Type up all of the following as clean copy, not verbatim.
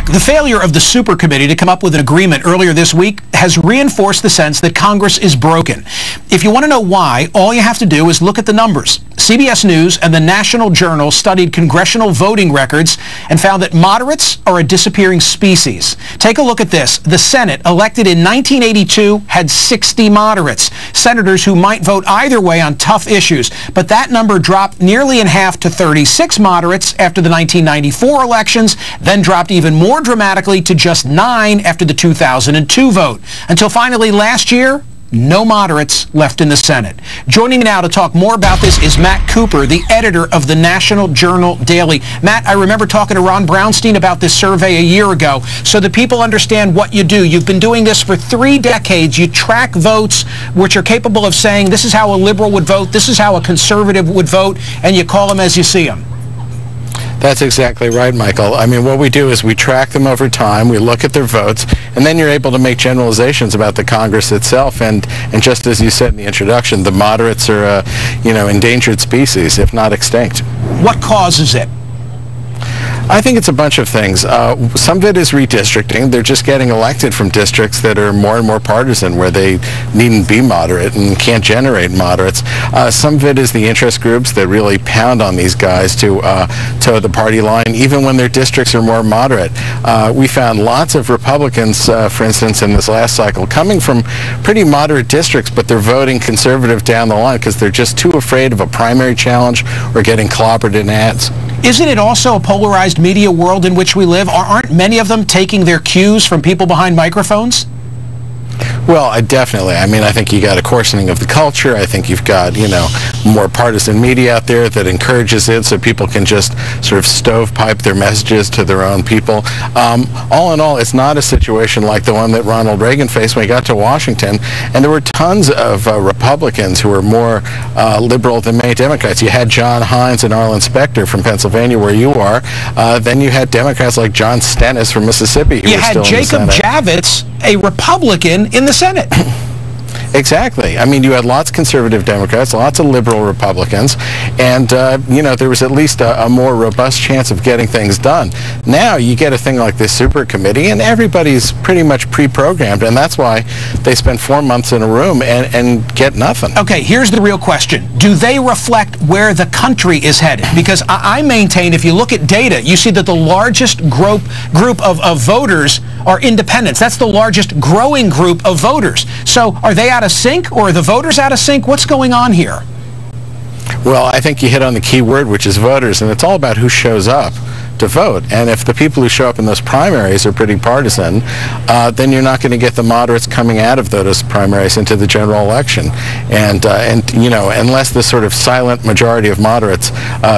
The failure of the Super Committee to come up with an agreement earlier this week has reinforced the sense that Congress is broken. If you want to know why, all you have to do is look at the numbers. CBS News and the National Journal studied congressional voting records and found that moderates are a disappearing species. Take a look at this. The Senate, elected in 1982, had 60 moderates, senators who might vote either way on tough issues. But that number dropped nearly in half to 36 moderates after the 1994 elections, then dropped even more dramatically to just 9 after the 2002 vote. Until finally last year, no moderates left in the Senate. Joining me now to talk more about this is Matt Cooper, the editor of the National Journal Daily. Matt, I remember talking to Ron Brownstein about this survey a year ago, so that people understand what you do. You've been doing this for 3 decades. You track votes which are capable of saying this is how a liberal would vote, this is how a conservative would vote, and you call them as you see them. That's exactly right, Michael. I mean, what we do is we track them over time, we look at their votes, and then you're able to make generalizations about the Congress itself. And just as you said in the introduction, the moderates are a, endangered species, if not extinct. What causes it? I think it's a bunch of things. Some of it is redistricting. They're just getting elected from districts that are more and more partisan, where they needn't be moderate and can't generate moderates. Some of it is the interest groups that really pound on these guys to toe the party line, even when their districts are more moderate. We found lots of Republicans, for instance, in this last cycle, coming from pretty moderate districts, but they're voting conservative down the line because they're just too afraid of a primary challenge or getting clobbered in ads. Isn't it also a polarized media world in which we live? Aren't many of them taking their cues from people behind microphones? Well, definitely. I mean, I think you got a coarsening of the culture. I think you've got, more partisan media out there that encourages it so people can just sort of stovepipe their messages to their own people. All in all, it's not a situation like the one that Ronald Reagan faced when he got to Washington. And there were tons of Republicans who were more liberal than many Democrats. You had John Hines and Arlen Specter from Pennsylvania, where you are. Then you had Democrats like John Stennis from Mississippi, who you were had still Jacob in the Senate. Javits, a Republican in the Senate. Exactly. I mean, you had lots of conservative Democrats, lots of liberal Republicans, and, there was at least a more robust chance of getting things done. Now you get a thing like this Super Committee, and everybody's pretty much pre-programmed, and that's why they spend 4 months in a room and get nothing. Okay, here's the real question. Do they reflect where the country is headed? Because I maintain, if you look at data, you see that the largest group of voters are independents. That's the largest growing group of voters. So are they out of sync, or are the voters out of sync? What's going on here? Well, I think you hit on the key word, which is voters, and it's all about who shows up to vote. And if the people who show up in those primaries are pretty partisan, then you're not going to get the moderates coming out of those primaries into the general election. And unless the sort of silent majority of moderates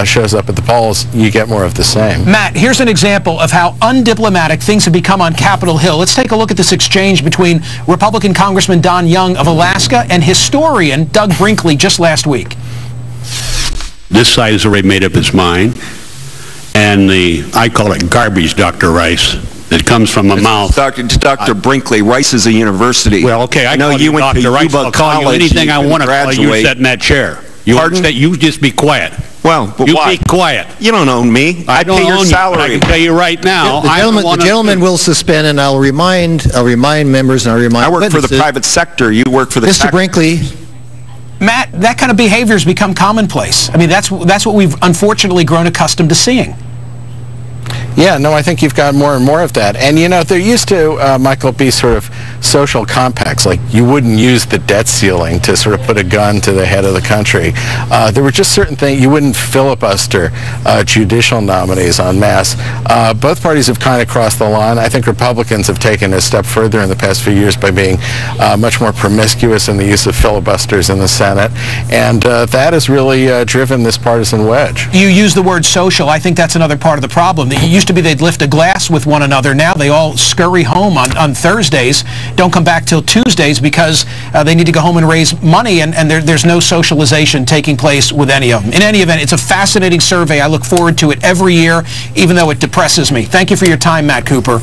shows up at the polls, you get more of the same. Matt, here's an example of how undiplomatic things have become on Capitol Hill. Let's take a look at this exchange between Republican Congressman Don Young of Alaska and historian Doug Brinkley just last week. This side has already made up its mind, and I call it garbage, Dr. Rice, that comes from a mouth. Dr. Brinkley, Rice is a university. Well, okay, I know you went to Dr. Rice. I'll call you anything I want to call you. Sit in that chair. You just be quiet. Well, but you why? be quiet. You don't own me. I pay your salary. I can tell you right now. The gentleman will suspend, and I'll remind members, and I'll remind I work witnesses. for the private sector. You work for the Mr. Brinkley. Matt, that kind of behavior has become commonplace. I mean, that's what we've unfortunately grown accustomed to seeing. Yeah, no, I think you've got more and more of that. And, there used to, Michael, be sort of social compacts, like you wouldn't use the debt ceiling to sort of put a gun to the head of the country. There were just certain things. You wouldn't filibuster judicial nominees en masse. Both parties have kind of crossed the line. I think Republicans have taken a step further in the past few years by being much more promiscuous in the use of filibusters in the Senate. And that has really driven this partisan wedge. You use the word social. I think that's another part of the problem. It used to be they'd lift a glass with one another. Now they all scurry home on Thursdays, don't come back till Tuesdays because they need to go home and raise money, and there's no socialization taking place with any of them. In any event, it's a fascinating survey. I look forward to it every year, even though it depresses me. Thank you for your time, Matt Cooper.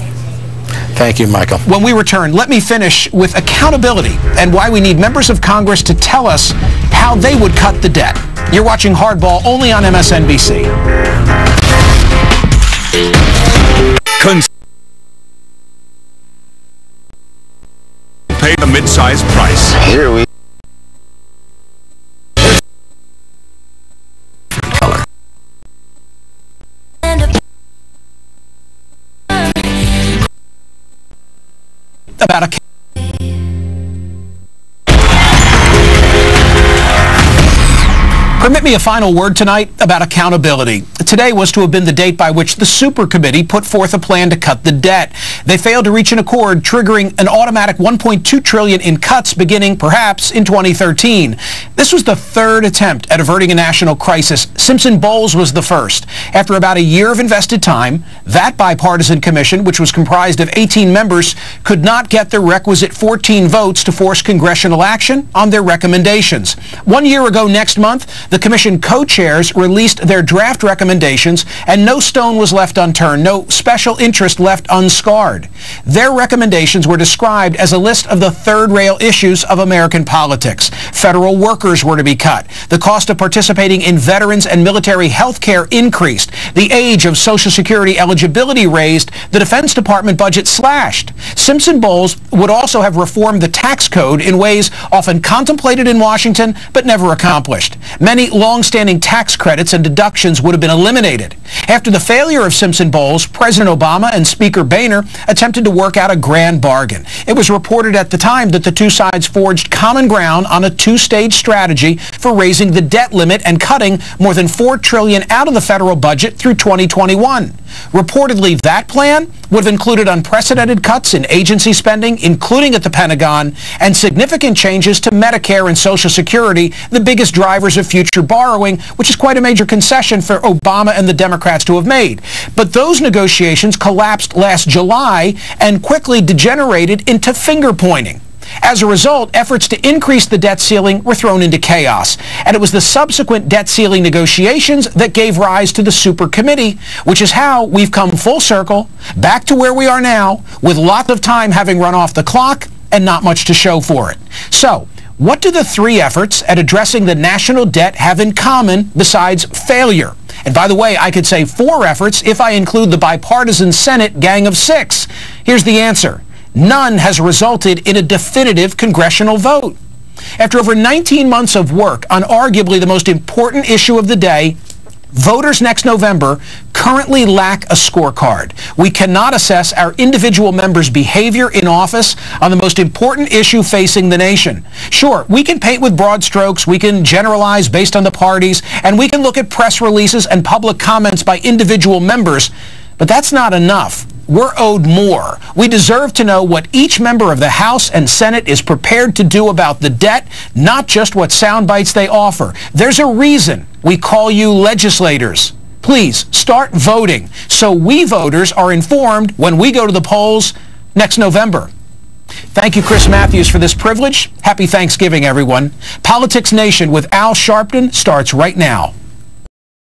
Thank you, Michael. When we return, let me finish with accountability and why we need members of Congress to tell us how they would cut the debt. You're watching Hardball only on MSNBC. subsidized price. Here we about a Permit me a final word tonight about accountability. Today was to have been the date by which the Super Committee put forth a plan to cut the debt. They failed to reach an accord, triggering an automatic $1.2 trillion in cuts beginning, perhaps, in 2013. This was the third attempt at averting a national crisis. Simpson-Bowles was the first. After about a year of invested time, that bipartisan commission, which was comprised of 18 members, could not get the requisite 14 votes to force congressional action on their recommendations. 1 year ago next month, the commission co-chairs released their draft recommendations, and no stone was left unturned, no special interest left unscarred. Their recommendations were described as a list of the third-rail issues of American politics. Federal workers were to be cut. The cost of participating in veterans and military health care increased. The age of Social Security eligibility raised. The Defense Department budget slashed. Simpson-Bowles would also have reformed the tax code in ways often contemplated in Washington but never accomplished. Many long-standing tax credits and deductions would have been eliminated. After the failure of Simpson-Bowles, President Obama and Speaker Boehner attempted to work out a grand bargain. It was reported at the time that the two sides forged common ground on a two-stage strategy for raising the debt limit and cutting more than $4 trillion out of the federal budget through 2021. Reportedly, that plan would have included unprecedented cuts in agency spending, including at the Pentagon, and significant changes to Medicare and Social Security, the biggest drivers of future borrowing, which is quite a major concession for Obama and the Democrats to have made. But those negotiations collapsed last July and quickly degenerated into finger-pointing. As a result, efforts to increase the debt ceiling were thrown into chaos, and it was the subsequent debt ceiling negotiations that gave rise to the Super Committee, which is how we've come full circle, back to where we are now, with lots of time having run off the clock and not much to show for it. So, what do the three efforts at addressing the national debt have in common besides failure? And by the way, I could say 4 efforts if I include the bipartisan Senate gang of 6. Here's the answer. None has resulted in a definitive congressional vote. After over 19 months of work on arguably the most important issue of the day, voters next November currently lack a scorecard. We cannot assess our individual members' behavior in office on the most important issue facing the nation. Sure, we can paint with broad strokes, we can generalize based on the parties, and we can look at press releases and public comments by individual members, but that's not enough. We're owed more. We deserve to know what each member of the House and Senate is prepared to do about the debt, not just what sound bites they offer. There's a reason we call you legislators. Please start voting so we voters are informed when we go to the polls next November. Thank you, Chris Matthews, for this privilege. Happy Thanksgiving, everyone. Politics Nation with Al Sharpton starts right now.